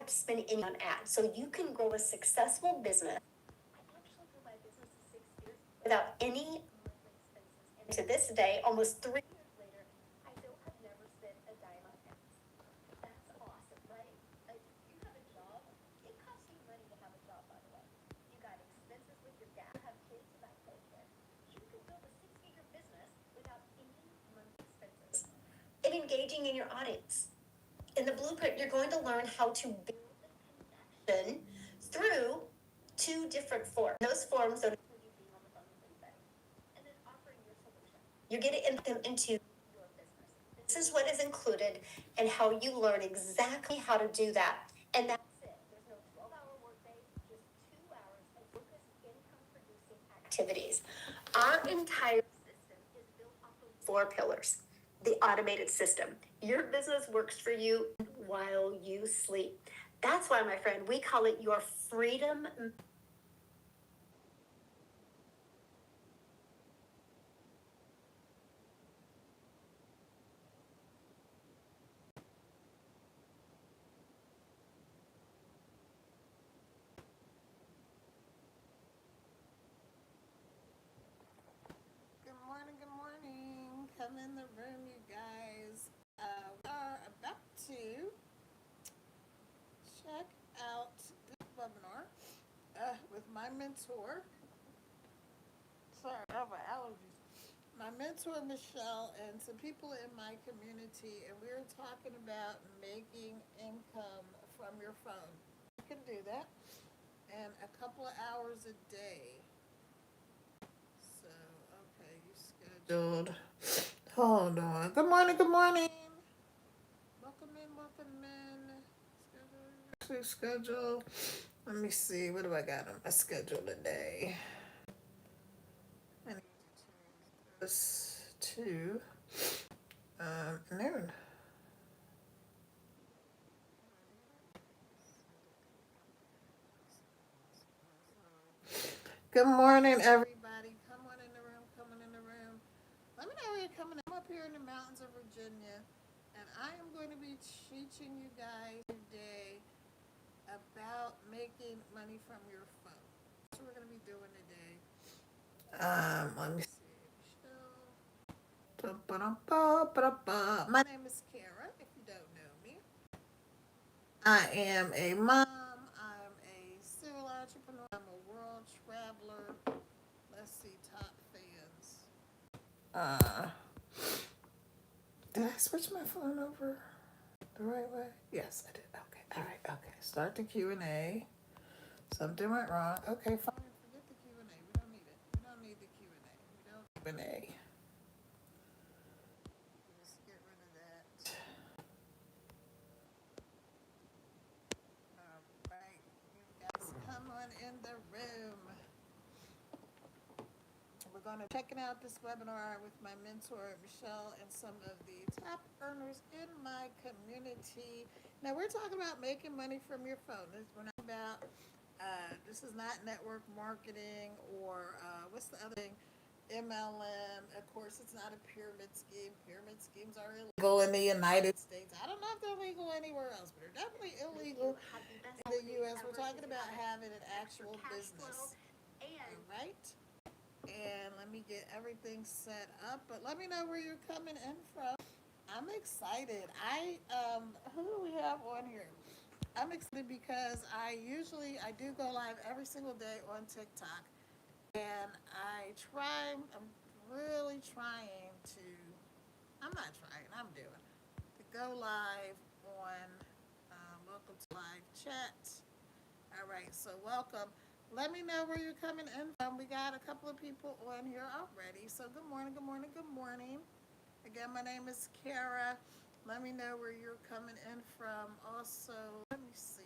to spend any on ads. So you can grow a successful business. I actually grew my business in 6 years without any monthly expenses. And to this day, almost 3 years later, I still have never spent a dime on ads. That's awesome, right? Like, you have a job. It costs you money to have a job, by the way. You got expenses with your dad, you have kids, you got healthcare. You can build a six-figure business without any monthly expenses. And engaging in your audience. In the blueprint, you're going to learn how to build a connection through 2 different forms. Those forms don't include you being on the phone with anybody. And then offering your solution. You're going to implement them into your business. This is what is included and how you learn exactly how to do that. And that's it. There's no 12-hour workday, just 2 hours of focused income-producing activities. Our entire system is built off of 4 pillars. The automated system. Your business works for you while you sleep. That's why, my friend, we call it your freedom. Good morning, good morning. Come in the room, you guys. We are about to check out this webinar with my mentor. Sorry, I have allergies. My mentor, Michelle, and some people in my community, and we're talking about making income from your phone. You can do that in a couple of hours a day. So, okay, you scheduled. Hold on. Good morning, good morning. Welcome in, welcome in. Schedule. Let me see. What do I got on my schedule today? I need to change this to noon. Good morning, everybody. Come on in the room. Come on in the room. Let me know where you're coming. I'm up here in the mountains of Virginia, and I am going to be teaching you guys today about making money from your phone. That's what we're going to be doing today. Let me see. My name is Kara, if you don't know me. I am a mom. I'm a serial entrepreneur. I'm a world traveler. Let's see, top fans. Did I switch my phone over the right way? Yes, I did. Okay. All right. Okay. Start the Q&A. Something went wrong. Okay, fine. Forget the Q&A. We don't need it. We don't need the Q&A. We don't need Q&A. Let's get rid of that. All right. You guys come on in the room. We're going to checking out this webinar with my mentor, Michelle, and some of the top earners in my community. Now, we're talking about making money from your phone. We're not about, this is not network marketing or what's the other thing? MLM. Of course, it's not a pyramid scheme. Pyramid schemes are illegal in the United States. I don't know if they're legal anywhere else, but they're definitely illegal in the U.S. We're talking about having an actual business. All right? And let me get everything set up. But let me know where you're coming in from. I'm excited. Who do we have on here? I'm excited because I do go live every single day on TikTok. And I'm really trying to, I'm not trying, I'm doing, to go live on, welcome to live chat. All right, so welcome. Let me know where you're coming in from. We got a couple of people on here already. So good morning, good morning, good morning. Again, my name is Kara. Let me know where you're coming in from. Also, let me see.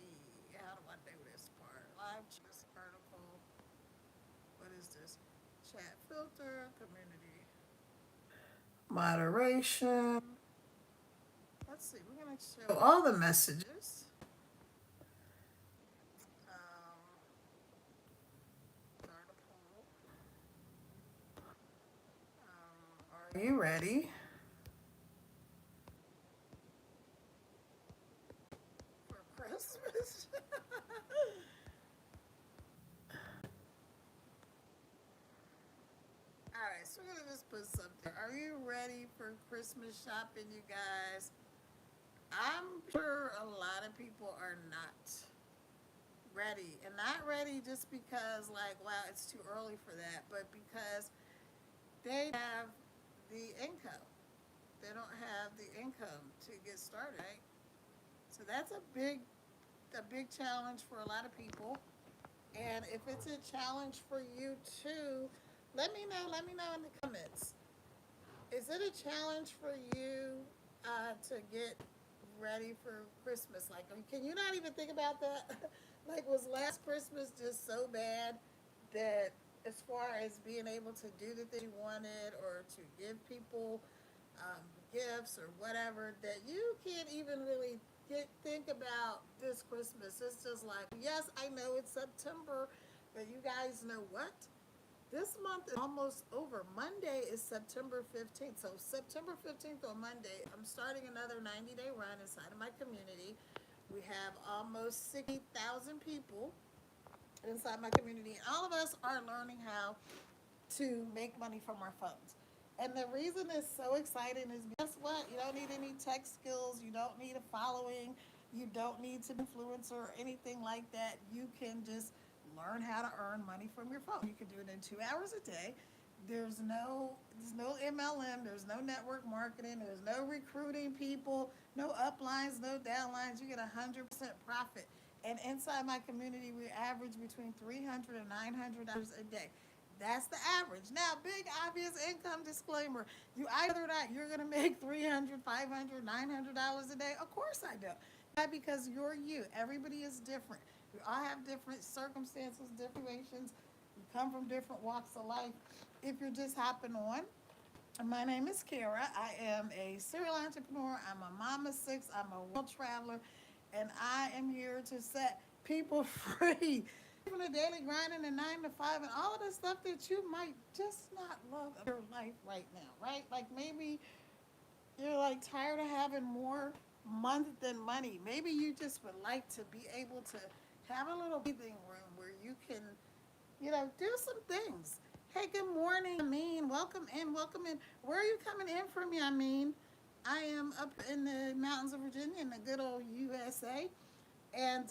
How do I do this part? Live this article. What is this? Chat filter, community. Moderation. Let's see. We're going to show all the messages. Are you ready? For Chris? Christmas. All right, so we're gonna just put something. Are you ready for Christmas shopping, you guys? I'm sure a lot of people are not ready, and not ready just because, like, wow, it's too early for that, but because they have the income. They don't have the income to get started, right? So that's a big challenge for a lot of people. And if it's a challenge for you too, let me know. Let me know in the comments. Is it a challenge for you to get ready for Christmas? Like, can you not even think about that? Like, was last Christmas just so bad that as far as being able to do the thing you wanted or to give people gifts or whatever, that you can't even really think about this Christmas? It's just like, yes, I know it's September, but you guys know what? This month is almost over. Monday is September 15th. So, September 15th on Monday, I'm starting another 90-day run inside of my community. We have almost 60,000 people inside my community. And all of us are learning how to make money from our phones. And the reason it's so exciting is, guess what? You don't need any tech skills. You don't need a following. You don't need to be an influencer or anything like that. You can just learn how to earn money from your phone. You can do it in 2 hours a day. There's no MLM, there's no network marketing, there's no recruiting people, no uplines, no downlines. You get 100% profit. And inside my community, we average between $300 and $900 a day. That's the average. Now, big obvious income disclaimer. You either not you're gonna make $300, $500, $900 a day. Of course I do. Not because you're you. Everybody is different. We all have different circumstances, different situations. We come from different walks of life. If you're just hopping on, my name is Kara. I am a serial entrepreneur. I'm a mom of six. I'm a world traveler, and I am here to set people free from the daily grinding and 9 to 5 and all of the stuff that you might just not love in your life right now, right? Like, maybe you're like tired of having more month than money. Maybe you just would like to be able to have a little breathing room where you can, do some things. Hey, good morning, Yamin. Welcome in, welcome in. Where are you coming in from, Yamin? I am up in the mountains of Virginia in the good old USA. And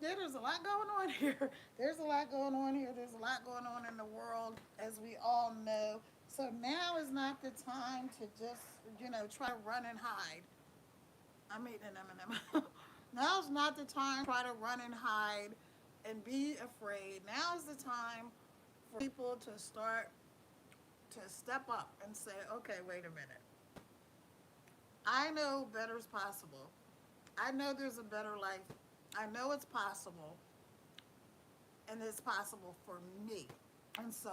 yeah, there's a lot going on here. There's a lot going on here. There's a lot going on in the world, as we all know. So now is not the time to just, try to run and hide. I'm eating an M&M. Now's not the time to try to run and hide and be afraid. Now is the time for people to start to step up and say, okay, wait a minute. I know better is possible. I know there's a better life. I know it's possible, and it's possible for me. And so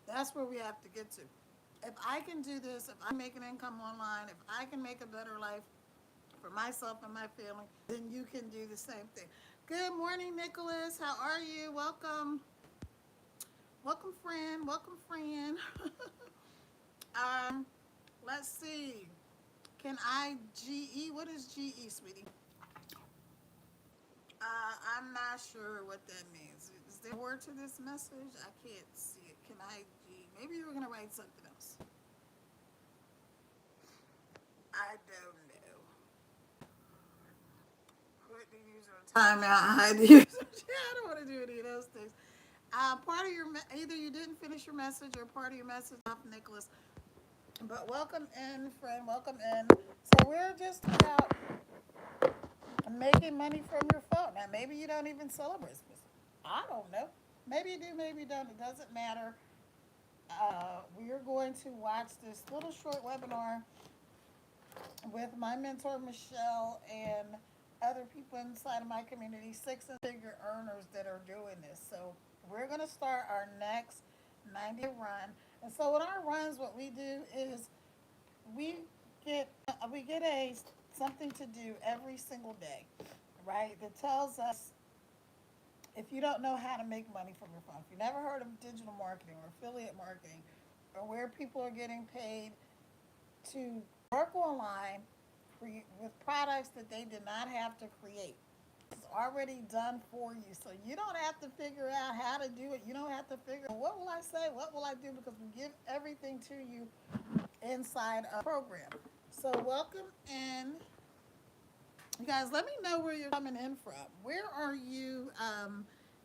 that's where we have to get to. If I can do this, if I make an income online, if I can make a better life for myself and my family, then you can do the same thing. Good morning, Nicholas. How are you? Welcome. Welcome, friend. Welcome, friend. um, let's see. Can I GE? What is GE, sweetie? I'm not sure what that means. Is there a word to this message? I can't see it. Can I G? Maybe you were going to write something else. I don't know. Put the user on timeout. Hide the user. I don't want to do any of those things. Part of your either you didn't finish your message or part of your message off, Nicholas. But welcome in, friend. Welcome in. So we're just about making money from your phone. Now, maybe you don't even celebrate Christmas. I don't know. Maybe you do, maybe you don't. It doesn't matter. We are going to watch this little short webinar with my mentor, Michelle, and other people inside of my community, six-figure earners that are doing this. So we're going to start our next 90 run. And so in our runs, what we do is we get a something to do every single day, right? That tells us, if you don't know how to make money from your phone, if you never heard of digital marketing or affiliate marketing, or where people are getting paid to work online with products that they did not have to create, It's already done for you. So you don't have to figure out how to do it. You don't have to figure out what will I say, what will I do, because we give everything to you inside a program. So welcome in. You guys, let me know where you're coming in from. Where are you,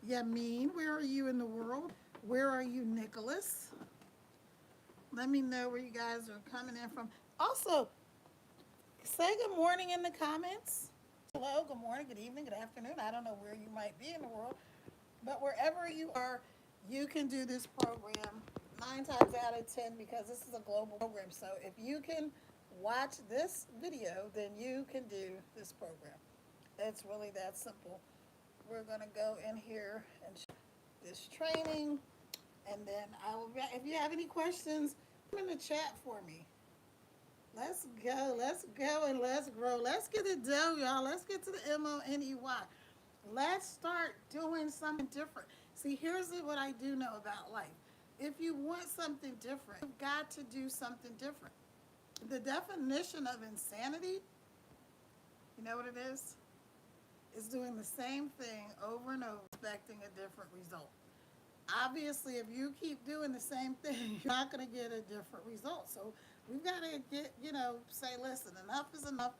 Yamin? Where are you in the world? Where are you, Nicholas? Let me know where you guys are coming in from. Also, say good morning in the comments. Hello, good morning, good evening, good afternoon. I don't know where you might be in the world, but wherever you are, you can do this program 9 times out of 10 because this is a global program. So if you can watch this video, then you can do this program. It's really that simple. We're going to go in here and this training, and then I will. If you have any questions, come in the chat for me. Let's go, and let's grow. Let's get it done, y'all. Let's get to the MONEY. Let's start doing something different. See, here's what I do know about life. If you want something different, you've got to do something different. The definition of insanity, you know what it is? Is doing the same thing over and over, expecting a different result. Obviously, if you keep doing the same thing, you're not going to get a different result. So we've got to say, listen, enough is enough.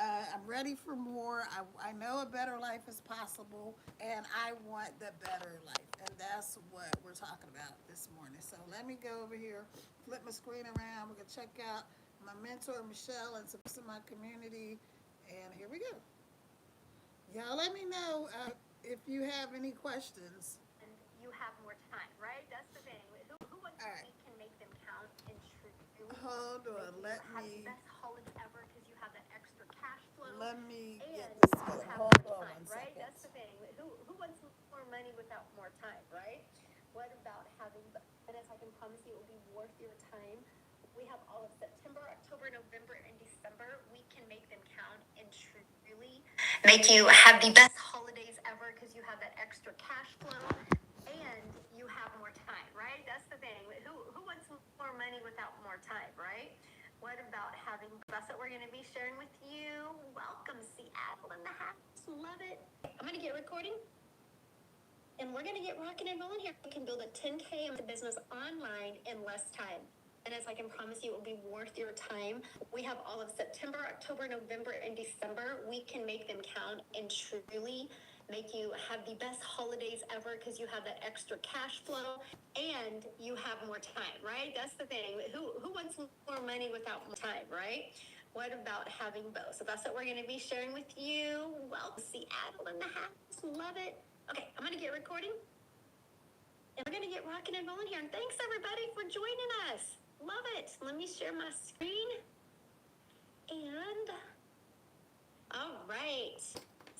I'm ready for more. I know a better life is possible, and I want the better life. And that's what we're talking about this morning. So let me go over here, flip my screen around. We're going to check out my mentor, Michelle, and some of my community. And here we go. Y'all let me know if you have any questions. And you have more time, right? That's the thing. Who wants right. We can make them count and truly Hold on, let have me. the best holiday ever because you have that extra cash flow. Let me get and this you together. have Hold more on time, 1 right? second. That's the thing. Who wants more money without more time, right? What about having? And as I can promise you, it will be worth your time. We have all of September, October, November, and December. We can make them count and truly make you have the best holidays ever because you have that extra cash flow and you have more time, right? That's the thing. Who wants more money without more time, right? What about having? That's what we're going to be sharing with you. Welcome, Seattle in the house. Love it. I'm going to get recording. And we're going to get rocking and rolling here. You can build a 10K business online in less time. And as I can promise you, it will be worth your time. We have all of September, October, November, and December. We can make them count and truly make you have the best holidays ever because you have that extra cash flow and you have more time, right? That's the thing. Who wants more money without more time, right? What about having both? So that's what we're going to be sharing with you. Welcome, Seattle in the house. Love it. Okay, I'm going to get recording. And we're going to get rocking and rolling here. And thanks, everybody, for joining us. Love it. Let me share my screen. And, all right.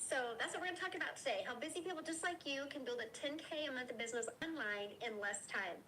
So that's what we're going to talk about today. How busy people just like you can build a 10K a month business online in less time.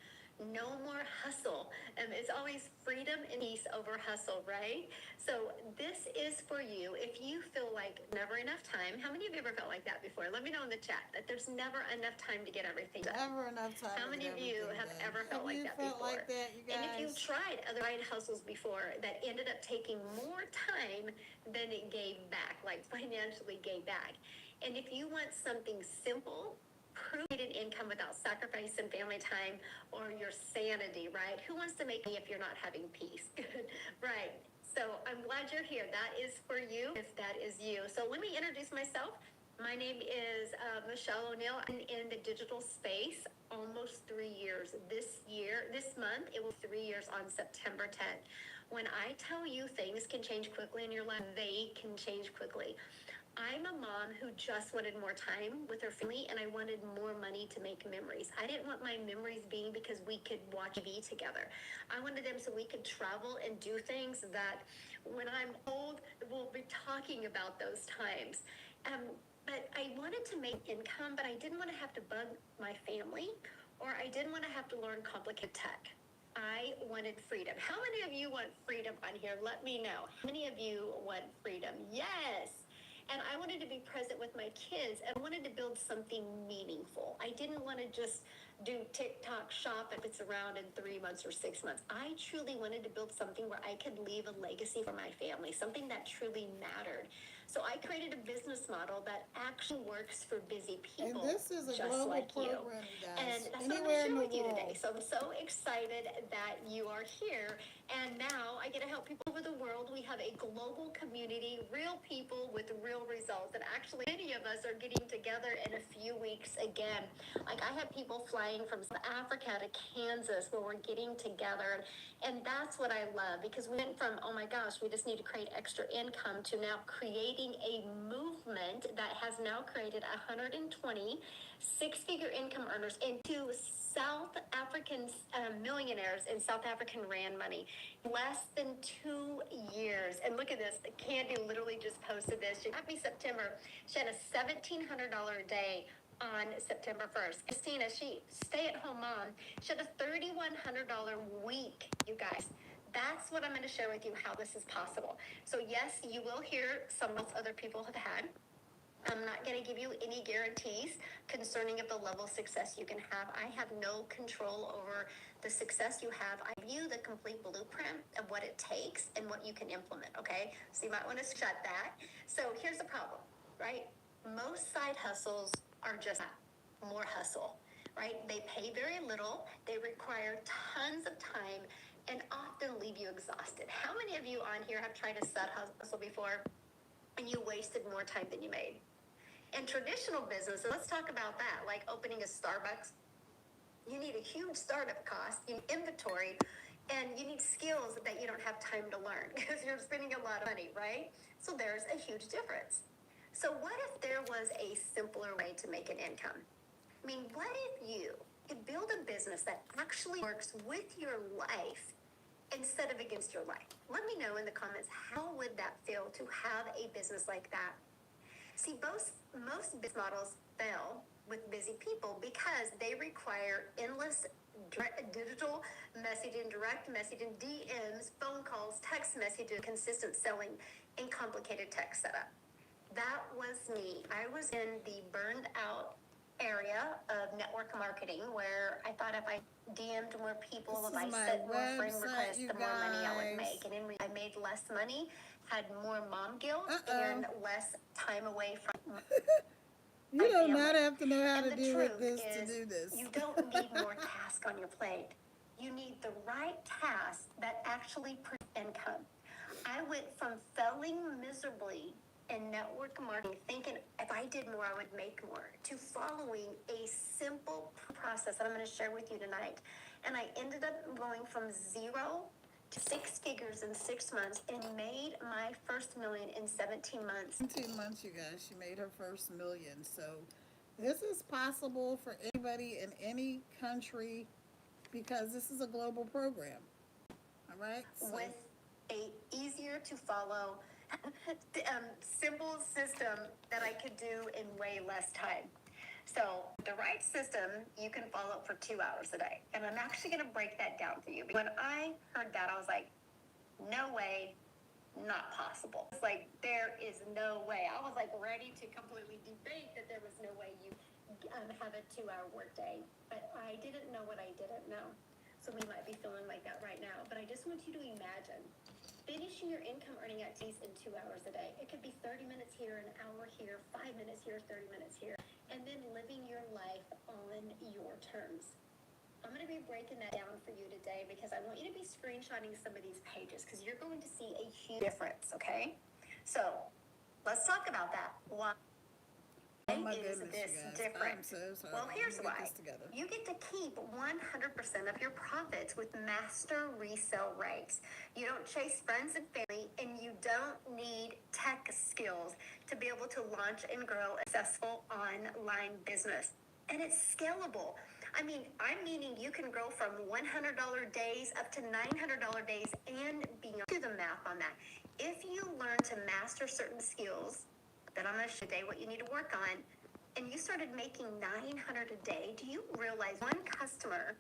No more hustle. It's always freedom and peace over hustle, right? So this is for you. If you feel like never enough time, how many of you ever felt like that before? Let me know in the chat that there's never enough time to get everything done. Never enough time. How many of you have ever felt like that before? Like that, you guys? And if you've tried other side hustles before that ended up taking more time than it gave back, like financially gave back. And if you want something simple, proven income without sacrificing family time or your sanity, right? Who wants to make money if you're not having peace? Right. So I'm glad you're here. That is for you if that is you. So let me introduce myself. My name is Michelle O'Neill. I'm in the digital space almost 3 years. This month, it will be 3 years on September 10th. When I tell you things can change quickly in your life, they can change quickly. I'm a mom who just wanted more time with her family and I wanted more money to make memories. I didn't want my memories being because we could watch TV together. I wanted them so we could travel and do things that when I'm old, we'll be talking about those times. But I wanted to make income, but I didn't want to have to bug my family or I didn't want to have to learn complicated tech. I wanted freedom. How many of you want freedom on here? Let me know. How many of you want freedom? Yes. And I wanted to be present with my kids and wanted to build something meaningful. I didn't want to just do TikTok shop if it's around in 3 months or 6 months. I truly wanted to build something where I could leave a legacy for my family, something that truly mattered. So I created a business model that actually works for busy And people, this is a just global like you. program, you And guys. that's what I'm Anywhere in going to share the with you today. world. So I'm so excited that you are here. And now I get to help people over the world. We have a global community, real people with real results. And actually, many of us are getting together in a few weeks again. Like I have people flying from South Africa to Kansas where we're getting together. And that's what I love, because we went from, oh my gosh, we just need to create extra income, to now creating a movement that has now created 120 six-figure income earners into South African millionaires in South African Rand money. Less than 2 years. And look at this. Candy literally just posted this. Happy September. She had a $1,700 a day on September 1st. Christina, she stay-at-home mom. She had a $3,100 week, you guys. That's what I'm going to share with you, how this is possible. So yes, you will hear some of other people have had. I'm not going to give you any guarantees concerning of the level of success you can have. I have no control over the success you have. I give you the complete blueprint of what it takes and what you can implement, okay? So you might want to shut that. So here's the problem, right? Most side hustles are just more hustle, right? They pay very little. They require tons of time and often leave you exhausted. How many of you on here have tried a side hustle before and you wasted more time than you made? In traditional business, let's talk about that, like opening a Starbucks. You need a huge startup cost, you need inventory, and you need skills that you don't have time to learn because you're spending a lot of money, right? So there's a huge difference. So what if there was a simpler way to make an income? I mean, what if you could build a business that actually works with your life instead of against your life? Let me know in the comments, how would that feel to have a business like that? See, most business models fail with busy people because they require endless digital messaging, direct messaging, DMs, phone calls, text messages, consistent selling, and complicated tech setup. That was me. I was in the burned out area of network marketing where I thought if I DM'd more people, if I sent more friend requests, the more money I would make. And I made less money, had more mom guilt, and less time away from You do not have to know how to deal with this to do this. You don't need more tasks on your plate. You need the right task that actually produces income. I went from failing miserably in network marketing, thinking if I did more, I would make more, to following a simple process that I'm going to share with you tonight. And I ended up going from 0 to 6 figures in 6 months and made my first million in 17 months. 17 months, you guys. She made her first million. So this is possible for anybody in any country because this is a global program. All right? So. With a easier to follow simple system that I could do in way less time. So the right system you can follow for 2 hours a day. And I'm actually going to break that down for you. When I heard that, I was like, no way, not possible. It's like, there is no way. I was like ready to completely debate that there was no way you have a 2-hour workday. But I didn't know what I didn't know. So we might be feeling like that right now. But I just want you to imagine finishing your income earning activities in 2 hours a day. It could be 30 minutes here, an hour here, 5 minutes here, 30 minutes here, and then living your life on your terms. I'm going to be breaking that down for you today because I want you to be screenshotting some of these pages because you're going to see a huge difference, okay? So let's talk about that. Why Oh my is goodness, this you guys. different? I'm so sorry. Well, here's Let me why. get this together. You get to keep 100% of your profits with master resale rates. You don't chase friends and family, and you don't need tech skills to be able to launch and grow a successful online business. And it's scalable. I mean, I'm meaning you can grow from $100 days up to $900 days and beyond. Do the math on that. If you learn to master certain skills that I'm going to show you today what you need to work on, and you started making $900 a day, do you realize one customer,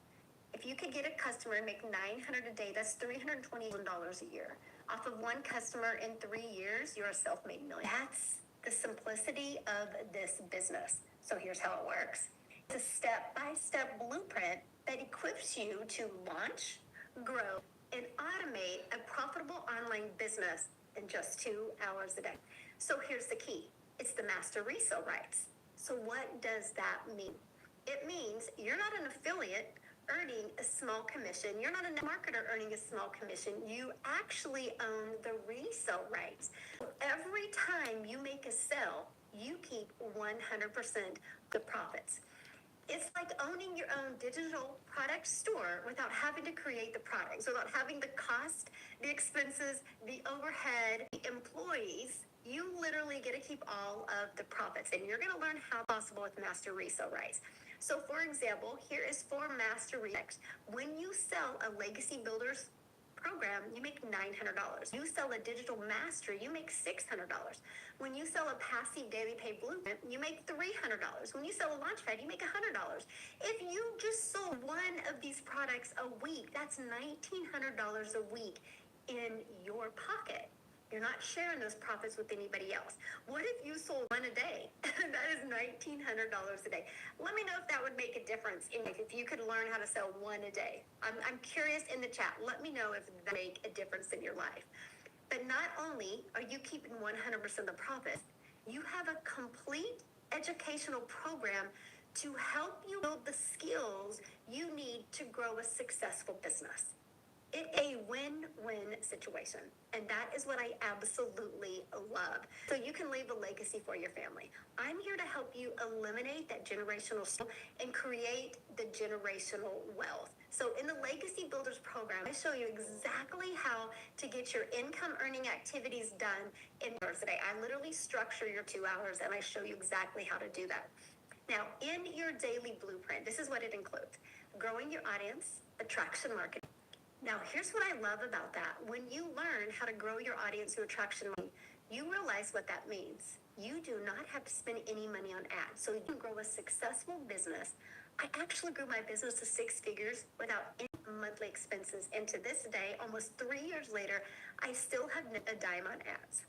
if you could get a customer and make $900 a day, that's $320,000 a year. Off of one customer in 3 years, you're a self-made millionaire. That's the simplicity of this business. So here's how it works. It's a step-by-step blueprint that equips you to launch, grow, and automate a profitable online business in just 2 hours a day. So here's the key. It's the master resale rights. So what does that mean? It means you're not an affiliate earning a small commission. You're not a marketer earning a small commission. You actually own the resale rights. Every time you make a sale, you keep 100% the profits. It's like owning your own digital product store without having to create the products, without having the cost, the expenses, the overhead, the employees. You literally get to keep all of the profits, and you're going to learn how possible with master resale rights. So, for example, here is 4 master resale. When you sell a legacy builders program, you make $900. You sell a digital master, you make $600. When you sell a passive daily pay blueprint, you make $300. When you sell a launchpad, you make $100. If you just sold one of these products a week, that's $1,900 a week in your pocket. You're not sharing those profits with anybody else. What if you sold one a day? That is $1,900 a day. Let me know if that would make a difference if you could learn how to sell one a day. I'm curious in the chat. Let me know if that make a difference in your life. But not only are you keeping 100% of the profits, you have a complete educational program to help you build the skills you need to grow a successful business. It's a win-win situation, and that is what I absolutely love. So you can leave a legacy for your family. I'm here to help you eliminate that generational and create the generational wealth. So in the Legacy Builders program, I show you exactly how to get your income earning activities done in hours a day. I literally structure your 2 hours, and I show you exactly how to do that. Now, in your daily blueprint, this is what it includes: growing your audience, attraction marketing. Now, here's what I love about that. When you learn how to grow your audience through attraction marketing, you realize what that means. You do not have to spend any money on ads. So you can grow a successful business. I actually grew my business to 6 figures without any monthly expenses. And to this day, almost 3 years later, I still have a dime on ads.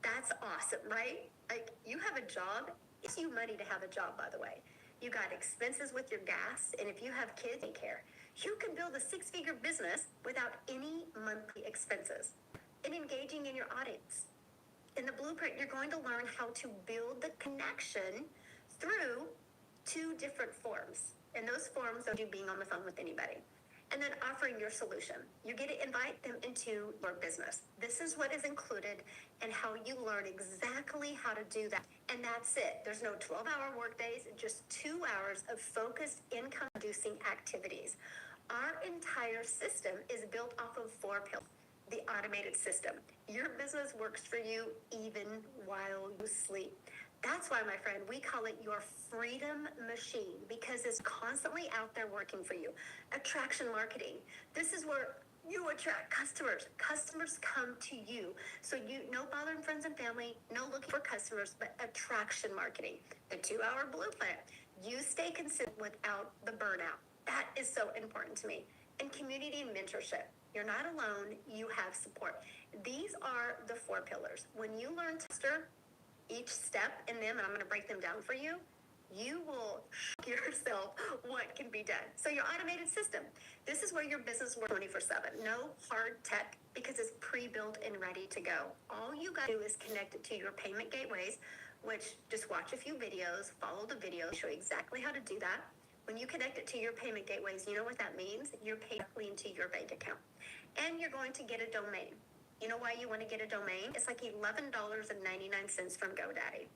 That's awesome, right? Like, you have a job. It's you money to have a job, by the way. You got expenses with your gas, and if you have kids, they care. You can build a 6-figure business without any monthly expenses and engaging in your audience. In the blueprint, you're going to learn how to build the connection through 2 different forms. And those forms are you being on the phone with anybody, and then offering your solution. You get to invite them into your business. This is what is included and how you learn exactly how to do that. And that's it. There's no 12-hour workdays, just 2 hours of focused income-producing activities. Our entire system is built off of 4 pillars. The automated system. Your business works for you even while you sleep. That's why, my friend, we call it your freedom machine, because it's constantly out there working for you. Attraction marketing. This is where you attract customers. Customers come to you. So no bothering friends and family, no looking for customers, but attraction marketing. The 2-hour blueprint. You stay consistent without the burnout. That is so important to me. And community and mentorship. You're not alone. You have support. These are the 4 pillars. When you learn to master each step in them, and I'm going to break them down for you, you will shock yourself what can be done. So your automated system. This is where your business works 24/7. No hard tech, because it's pre-built and ready to go. All you got to do is connect it to your payment gateways, which just watch a few videos, follow the videos, show you exactly how to do that. When you connect it to your payment gateways, you know what that means? You're paid directly into your bank account. And you're going to get a domain. You know why you want to get a domain? It's like $11.99 from GoDaddy.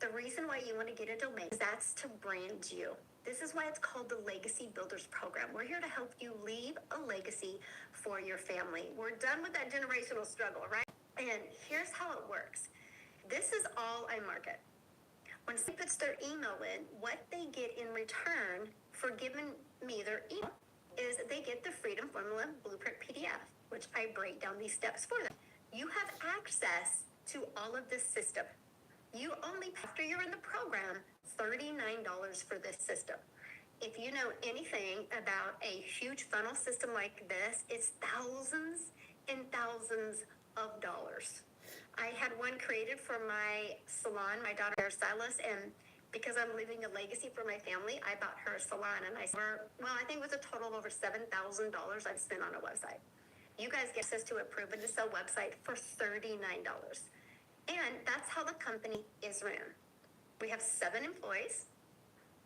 The reason why you want to get a domain is that's to brand you. This is why it's called the Legacy Builders Program. We're here to help you leave a legacy for your family. We're done with that generational struggle, right? And here's how it works. This is all I market. When somebody puts their email in, what they get in return for giving me their email is they get the Freedom Formula Blueprint PDF, which I break down these steps for them. You have access to all of this system. You only pay, after you're in the program, $39 for this system. If you know anything about a huge funnel system like this, it's thousands and thousands of dollars. I had one created for my salon, my daughter hairstylist, and because I'm leaving a legacy for my family, I bought her a salon, and I think it was a total of over $7,000 I've spent on a website. You guys get access to a proven to sell website for $39. And that's how the company is ran. We have 7 employees,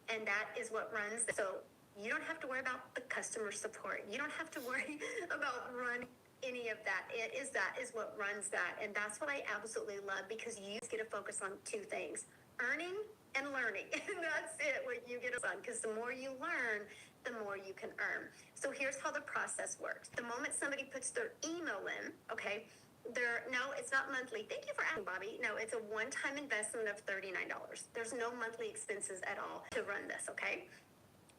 and that is what runs. So you don't have to worry about the customer support. You don't have to worry about running any of that. That is what runs that. And that's what I absolutely love, because you get to focus on 2 things: earning and learning. And that's it, what you get on, because the more you learn, the more you can earn. So here's how the process works. The moment somebody puts their email in, okay, no, it's not monthly. Thank you for asking, Bobby. No, it's a one-time investment of $39. There's no monthly expenses at all to run this, okay?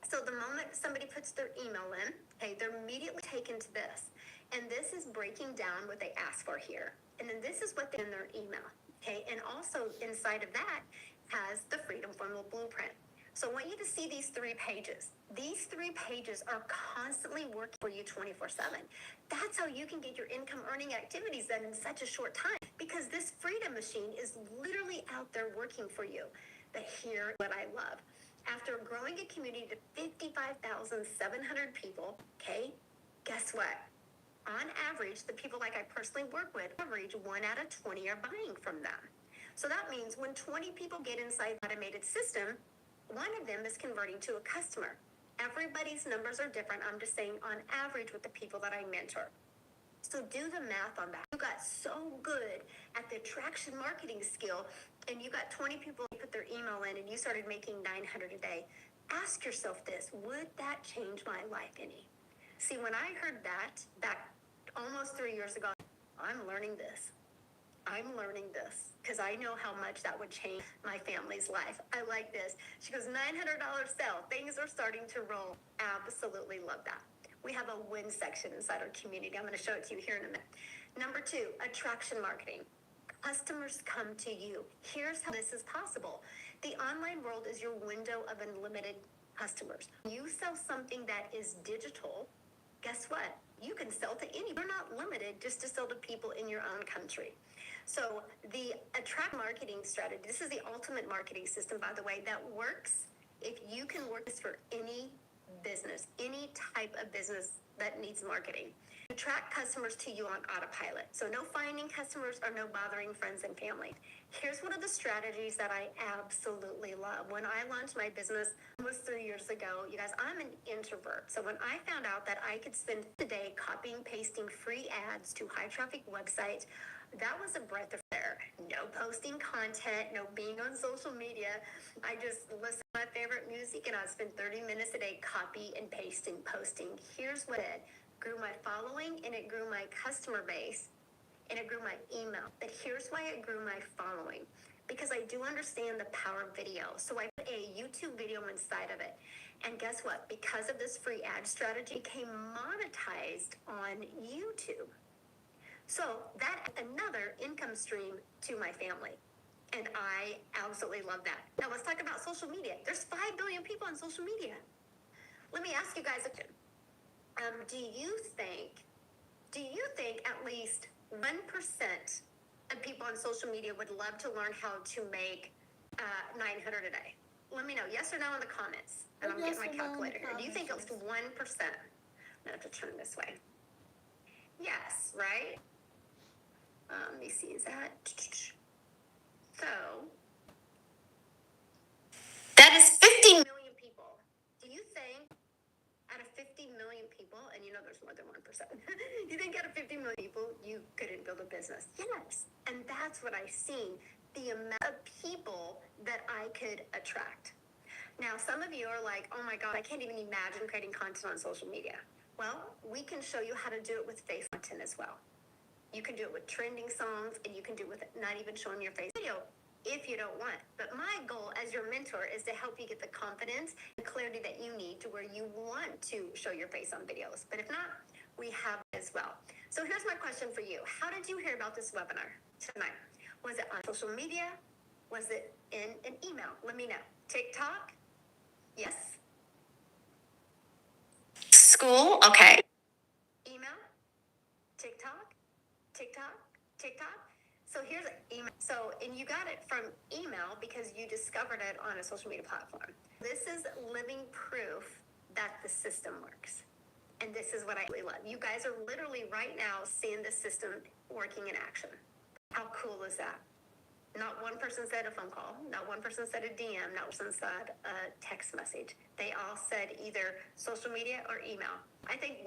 So the moment somebody puts their email in, okay, they're immediately taken to this. And this is breaking down what they ask for here. And then this is what they in their email, okay? And also inside of that has the Freedom Formula Blueprint. So I want you to see these 3 pages. These 3 pages are constantly working for you 24/7. That's how you can get your income earning activities done in such a short time, because this freedom machine is literally out there working for you. But here's what I love. After growing a community to 55,700 people, okay, guess what? On average, the people like I personally work with, average 1 out of 20 are buying from them. So that means when 20 people get inside the automated system, 1 of them is converting to a customer. Everybody's numbers are different. I'm just saying on average with the people that I mentor. So do the math on that. You got so good at the attraction marketing skill, and you got 20 people who put their email in, and you started making $900 a day. Ask yourself this: would that change my life any? See, when I heard that back almost 3 years ago, I'm learning this because I know how much that would change my family's life. I like this. She goes, $900 sale. Things are starting to roll. Absolutely love that. We have a win section inside our community. I'm going to show it to you here in a minute. Number 2, attraction marketing. Customers come to you. Here's how this is possible. The online world is your window of unlimited customers. You sell something that is digital, guess what? You can sell to any. You're not limited just to sell to people in your own country. So the attract marketing strategy, this is the ultimate marketing system, by the way, that works if you can work this for any business, any type of business that needs marketing. Attract customers to you on autopilot. So no finding customers or no bothering friends and family. Here's one of the strategies that I absolutely love. When I launched my business almost 3 years ago, you guys, I'm an introvert. So when I found out that I could spend the day copying, pasting free ads to high traffic websites, that was a breath of air. No posting content, no being on social media. I just listen to my favorite music, and I spend 30 minutes a day copy and pasting, posting. Here's what it grew: my following, and it grew my customer base, and it grew my email. But here's why it grew my following: because I do understand the power of video. So I put a YouTube video inside of it. And guess what? Because of this free ad strategy, it became monetized on YouTube. So that's another income stream to my family. And I absolutely love that. Now let's talk about social media. There's 5 billion people on social media. Let me ask you guys a question. Do you think at least 1% of people on social media would love to learn how to make $900 a day? Let me know, yes or no, in the comments. And I'm getting my calculator here. Do you think at least 1%? I'm gonna have to turn this way. Yes, right? Let me see, is that? So, that is 50 million people. Do you think out of 50 million people, and you know there's more than 1%, you think out of 50 million people you couldn't build a business? Yes. And that's what I've seen, the amount of people that I could attract. Now, some of you are like, oh my God, I can't even imagine creating content on social media. Well, we can show you how to do it with face content as well. You can do it with trending songs, and you can do it with not even showing your face video if you don't want. But my goal as your mentor is to help you get the confidence and clarity that you need to where you want to show your face on videos. But if not, we have it as well. So here's my question for you. How did you hear about this webinar tonight? Was it on social media? Was it in an email? Let me know. TikTok? Yes. School? Okay. Email? TikTok? TikTok. So here's an email. So, and you got it from email because you discovered it on a social media platform. This is living proof that the system works. And this is what I really love. You guys are literally right now seeing the system working in action. How cool is that? Not one person said a phone call. Not one person said a DM. Not one person said a text message. They all said either social media or email. I think